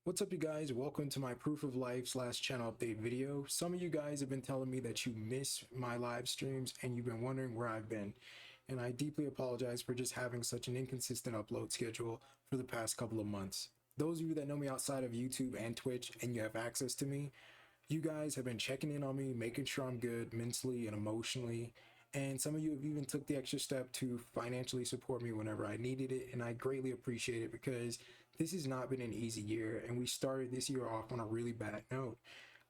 What's up, you guys? Welcome to my proof of life slash channel update video. Some of you guys have been telling me that you miss my live streams and you've been wondering where I've been. And I deeply apologize for just having such an inconsistent upload schedule for the past couple of months. Those of you that know me outside of YouTube and Twitch and you have access to me, you guys have been checking in on me, making sure I'm good mentally and emotionally. And some of you have even took the extra step to financially support me whenever I needed it. And I greatly appreciate it because this has not been an easy year. And we started this year off on a really bad note.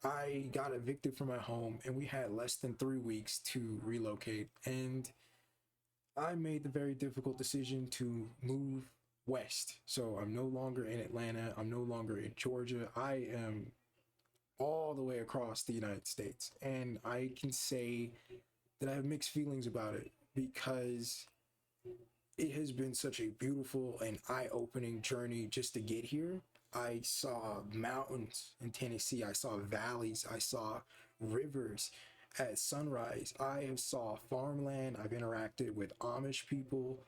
I got evicted from my home and we had less than 3 weeks to relocate. And I made the very difficult decision to move west. So I'm no longer in Atlanta. I'm no longer in Georgia. I am all the way across the United States. And I can say that I have mixed feelings about it because it has been such a beautiful and eye-opening journey just to get here. I saw mountains in Tennessee, I saw valleys, I saw rivers at sunrise. I have saw farmland. I've interacted with Amish people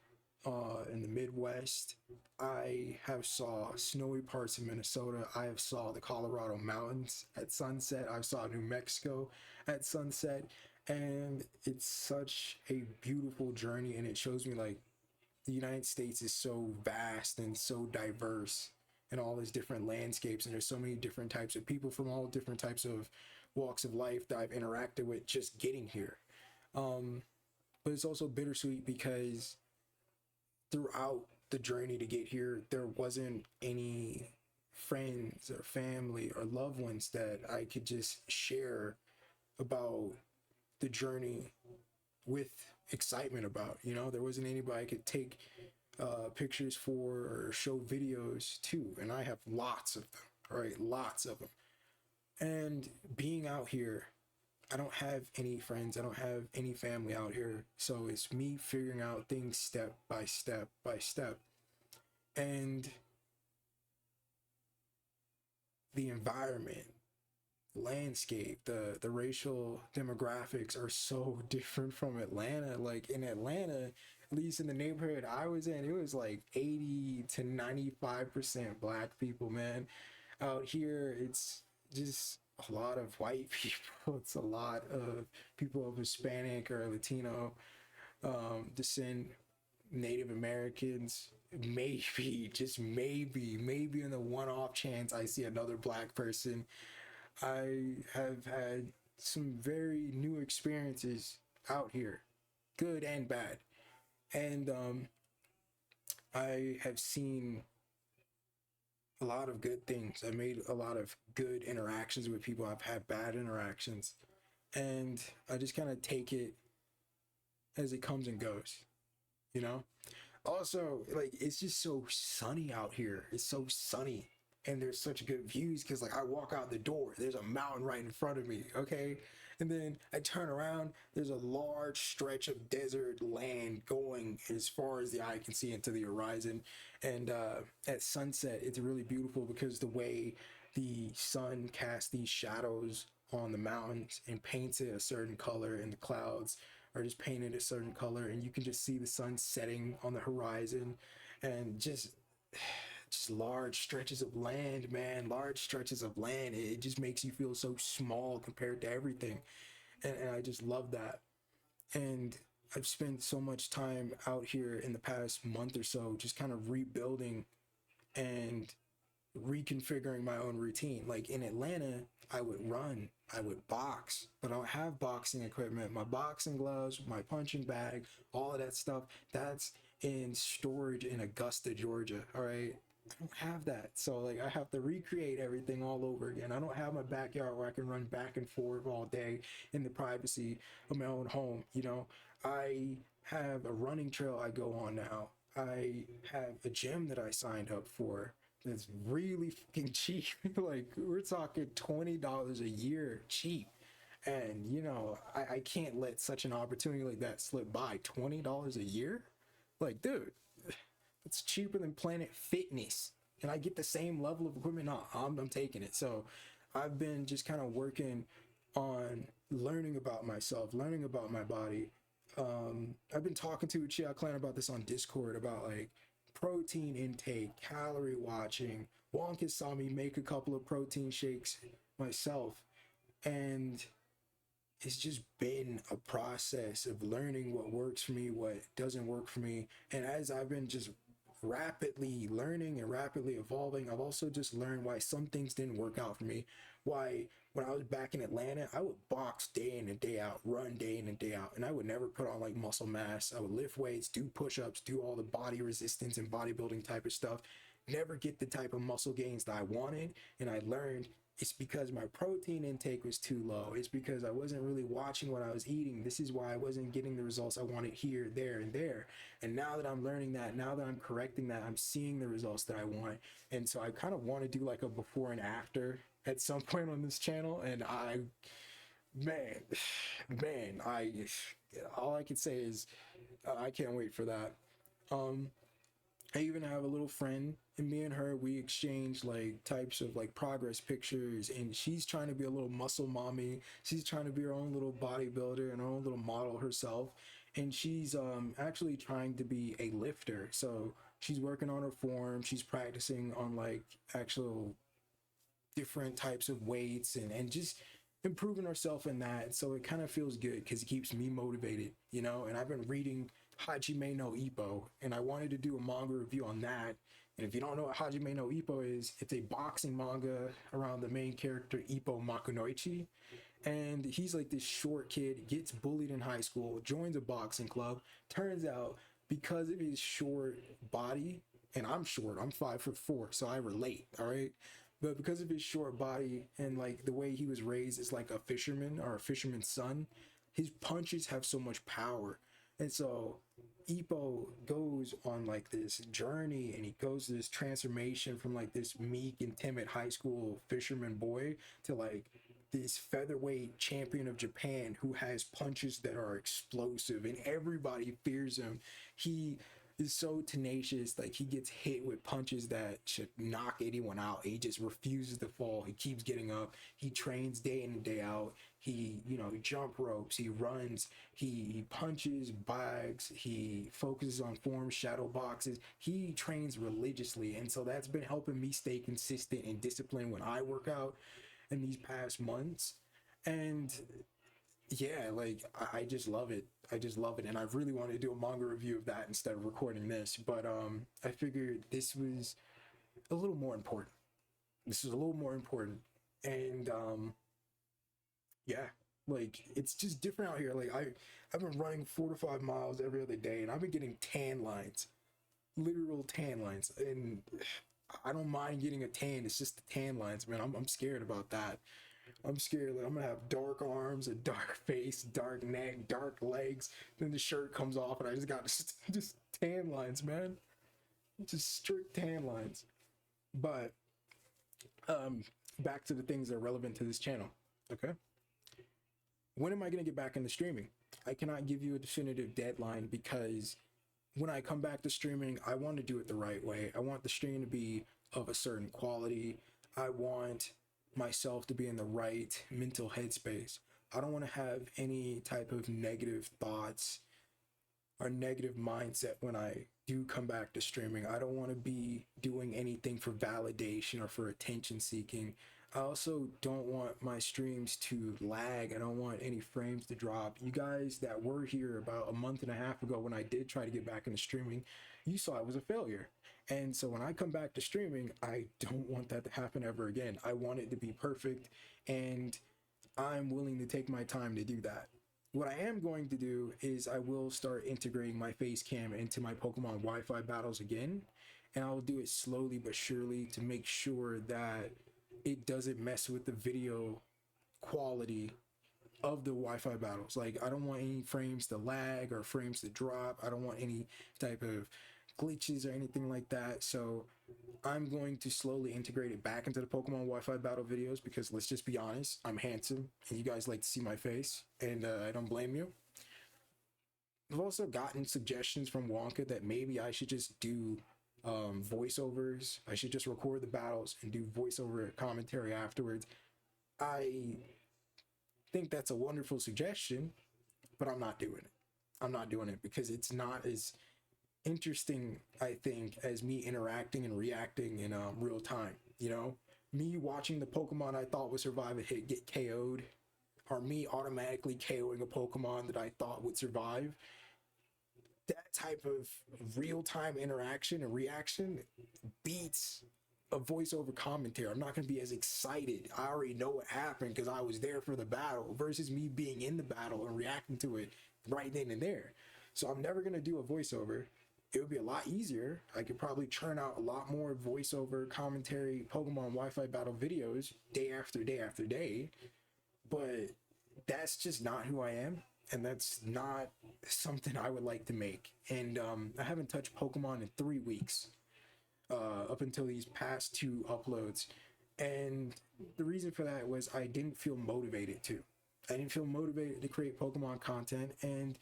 in the Midwest. I have saw snowy parts of Minnesota. I have saw the Colorado mountains at sunset. I've saw New Mexico at sunset, and it's such a beautiful journey. And it shows me like the United States is so vast and so diverse in all its different landscapes, and there's so many different types of people from all different types of walks of life that I've interacted with just getting here. But it's also bittersweet because throughout the journey to get here, there wasn't any friends or family or loved ones that I could just share about the journey with excitement about. There wasn't anybody I could take pictures for or show videos to, and I have lots of them. All right, lots of them. And being out here, I don't have any friends, I don't have any family out here, so it's me figuring out things step by step by step. And the environment, landscape, the racial demographics are so different from Atlanta. Like in Atlanta, at least in the neighborhood I was in, it was like 80 to 95% black people, man. Out here it's just a lot of white people. It's a lot of people of Hispanic or Latino descent, Native Americans. Maybe, just maybe in the one-off chance I see another black person. I have had some very new experiences out here, good and bad. And I have seen a lot of good things. I made a lot of good interactions with people. I've had bad interactions. And I just kind of take it as it comes and goes, you know? Also, like, it's just so sunny out here. It's so sunny. And there's such good views because, like, I walk out the door, there's a mountain right in front of me, okay? And then I turn around, there's a large stretch of desert land going as far as the eye can see into the horizon. And at sunset, it's really beautiful because the way the sun casts these shadows on the mountains and paints it a certain color, and the clouds are just painted a certain color, and you can just see the sun setting on the horizon, and just large stretches of land, man, large stretches of land. It just makes you feel so small compared to everything. And I just love that. And I've spent so much time out here in the past month or so just kind of rebuilding and reconfiguring my own routine. Like in Atlanta, I would run, I would box, but I don't have boxing equipment. My boxing gloves, my punching bag, all of that stuff, that's in storage in Augusta, Georgia. All right. I don't have that. So like I have to recreate everything all over again. I don't have my backyard where I can run back and forth all day in the privacy of my own home. I have a running trail I go on now. I have a gym that I signed up for that's really fucking cheap. Like we're talking $20 a year cheap. And I can't let such an opportunity like that slip by. $20 a year? Like, dude, it's cheaper than Planet Fitness, and I get the same level of equipment. No, I'm taking it. So I've been just kind of working on learning about myself, learning about my body. I've been talking to Chia Clan about this on Discord about like protein intake, calorie watching, Wonka saw me make a couple of protein shakes myself, and it's just been a process of learning what works for me, what doesn't work for me. And as I've been just rapidly learning and rapidly evolving, I've also just learned why some things didn't work out for me. Why, when I was back in Atlanta, I would box day in and day out, run day in and day out, and I would never put on like muscle mass. I would lift weights, do push-ups, do all the body resistance and bodybuilding type of stuff, never get the type of muscle gains that I wanted. And I learned it's because my protein intake was too low. It's because I wasn't really watching what I was eating. This is why I wasn't getting the results I wanted here, there, and there. And now that I'm learning that, now that I'm correcting that, I'm seeing the results that I want. And so I kind of want to do like a before and after at some point on this channel. And man, all I can say is I can't wait for that. I even have a little friend, and me and her, we exchange like types of like progress pictures, and she's trying to be a little muscle mommy. She's trying to be her own little bodybuilder and her own little model herself. And she's actually trying to be a lifter. So she's working on her form. She's practicing on like actual different types of weights and just improving herself in that. So it kind of feels good because it keeps me motivated, you know. And I've been reading Hajime no Ippo, and I wanted to do a manga review on that. And if you don't know what Hajime no Ippo is, it's a boxing manga around the main character Ippo Makunoichi. And he's like this short kid, gets bullied in high school, joins a boxing club. Turns out because of his short body, and I'm short, I'm 5'4", so I relate, all right? But because of his short body and like the way he was raised as like a fisherman or a fisherman's son, his punches have so much power. And so Ippo goes on like this journey, and he goes to this transformation from like this meek and timid high school fisherman boy to like this featherweight champion of Japan who has punches that are explosive and everybody fears him. He is so tenacious, like he gets hit with punches that should knock anyone out. He just refuses to fall. He keeps getting up. He trains day in and day out. He, you know, jump ropes, he runs, he punches bags, he focuses on form, shadow boxes. He trains religiously. And so that's been helping me stay consistent and disciplined when I work out in these past months. And yeah, like I just love it. I just love it. And I really wanted to do a manga review of that instead of recording this. But I figured this was a little more important. This is a little more important. And yeah, like it's just different out here. Like I've been running 4 to 5 miles every other day, and I've been getting tan lines, literal tan lines. And I don't mind getting a tan. It's just the tan lines, man. I'm scared about that. I'm scared that I'm gonna have dark arms, a dark face, dark neck, dark legs. Then the shirt comes off, and I just got just tan lines, man. Just strict tan lines. But back to the things that are relevant to this channel. Okay. When am I gonna get back into streaming? I cannot give you a definitive deadline because when I come back to streaming, I want to do it the right way. I want the stream to be of a certain quality. I want myself to be in the right mental headspace. I don't want to have any type of negative thoughts or negative mindset when I do come back to streaming. I don't want to be doing anything for validation or for attention seeking. I also don't want my streams to lag. I don't want any frames to drop. You guys that were here about a month and a half ago when I did try to get back into streaming, you saw it was a failure. And so when I come back to streaming, I don't want that to happen ever again. I want it to be perfect, and I'm willing to take my time to do that. What I am going to do is I will start integrating my face cam into my Pokemon Wi-Fi battles again, and I'll do it slowly but surely to make sure that it doesn't mess with the video quality of the Wi-Fi battles. Like, I don't want any frames to lag or frames to drop. I don't want any type of glitches or anything like that. So I'm going to slowly integrate it back into the Pokemon Wi-Fi battle videos because let's just be honest, I'm handsome and you guys like to see my face, and I don't blame you. I've also gotten suggestions from Wonka that maybe I should just do voiceovers. I should just record the battles and do voiceover commentary afterwards. I think that's a wonderful suggestion, but I'm not doing it. I'm not doing it because it's not as interesting, I think, as me interacting and reacting in real time. You know, me watching the Pokemon I thought would survive a hit get KO'd, or me automatically KOing a Pokemon that I thought would survive. That type of real-time interaction and reaction beats a voiceover commentary. I'm not going to be as excited. I already know what happened because I was there for the battle, versus me being in the battle and reacting to it right then and there. So I'm never going to do a voiceover. It would be a lot easier. I could probably churn out a lot more voiceover commentary Pokemon Wi-Fi battle videos day after day after day, but that's just not who I am, and that's not something I would like to make. And I haven't touched Pokemon in 3 weeks, up until these past 2 uploads. And the reason for that was I didn't feel motivated to. I didn't feel motivated to create Pokemon content. And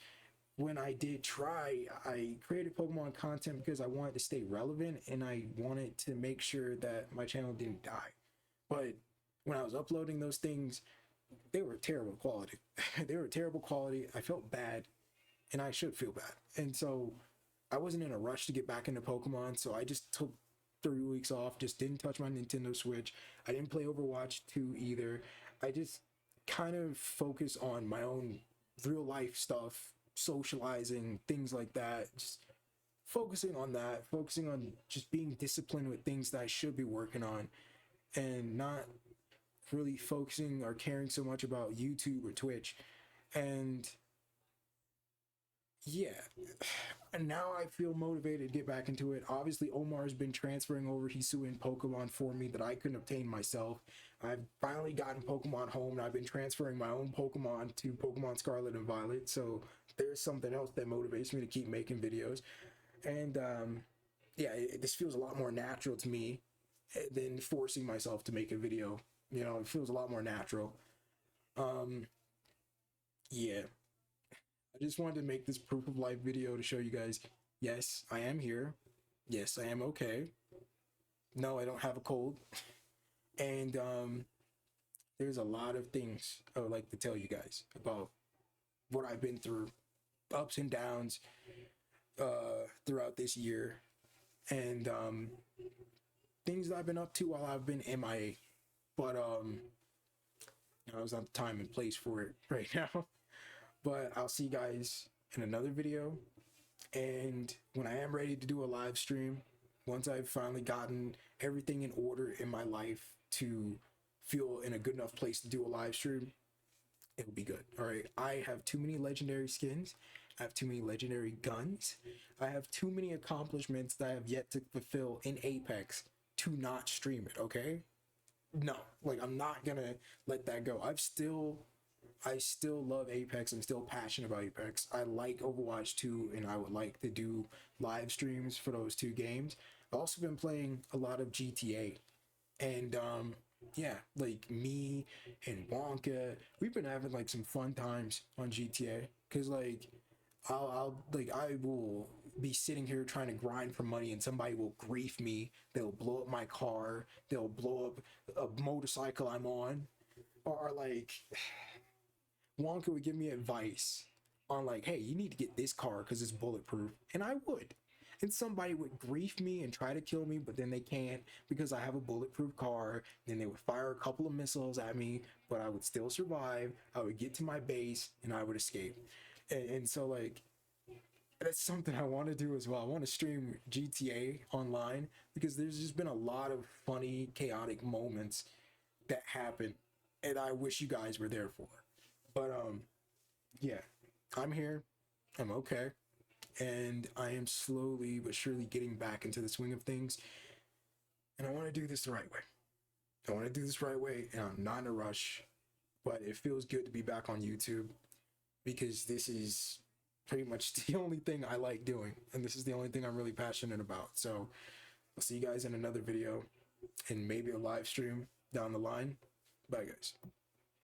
when I did try, I created Pokemon content because I wanted to stay relevant and I wanted to make sure that my channel didn't die. But when I was uploading those things, they were terrible quality. They were terrible quality. I felt bad, and I should feel bad. And so I wasn't in a rush to get back into Pokemon, so I just took 3 weeks off, just didn't touch my Nintendo Switch. I didn't play Overwatch 2 either. I just kind of focus on my own real life stuff, socializing, things like that. Just focusing on that, focusing on just being disciplined with things that I should be working on, and not really focusing or caring so much about YouTube or Twitch. And yeah, and now I feel motivated to get back into it. Obviously, Omar's been transferring over Hisuian Pokemon for me that I couldn't obtain myself. I've finally gotten Pokemon home, and I've been transferring my own Pokemon to Pokemon Scarlet and Violet. So there's something else that motivates me to keep making videos. And yeah, this feels a lot more natural to me than forcing myself to make a video. You know, it feels a lot more natural. Yeah, I just wanted to make this proof of life video to show you guys, yes, I am here. Yes, I am okay. No, I don't have a cold. And there's a lot of things I would like to tell you guys about what I've been through, ups and downs throughout this year, and things that I've been up to while I've been MIA. But I was not the time and place for it right now. But I'll see you guys in another video. And when I am ready to do a live stream, once I've finally gotten everything in order in my life to feel in a good enough place to do a live stream, it'll be good. All right. I have too many legendary skins. I have too many legendary guns. I have too many accomplishments that I have yet to fulfill in Apex to not stream it. Okay. No, like, I'm not gonna let that go. I still love Apex. I'm still passionate about Apex. I like Overwatch 2, and I would like to do live streams for those 2 games. I've also been playing a lot of GTA, and yeah, like, me and Wonka, we've been having like some fun times on GTA, because like I will be sitting here trying to grind for money, and somebody will grief me. They'll blow up my car. They'll blow up a motorcycle I'm on, or like Wonka would give me advice on like, hey, you need to get this car because it's bulletproof, and I would. And somebody would grief me and try to kill me, but then they can't because I have a bulletproof car. Then they would fire a couple of missiles at me, but I would still survive. I would get to my base and I would escape. And so like, that's something I want to do as well. I want to stream GTA online because there's just been a lot of funny, chaotic moments that happen, and I wish you guys were there for. But yeah, I'm here. I'm okay. And I am slowly but surely getting back into the swing of things. And I want to do this the right way. I want to do this right way, and I'm not in a rush. But it feels good to be back on YouTube because this is pretty much the only thing I like doing. And this is the only thing I'm really passionate about. So I'll see you guys in another video and maybe a live stream down the line. Bye, guys.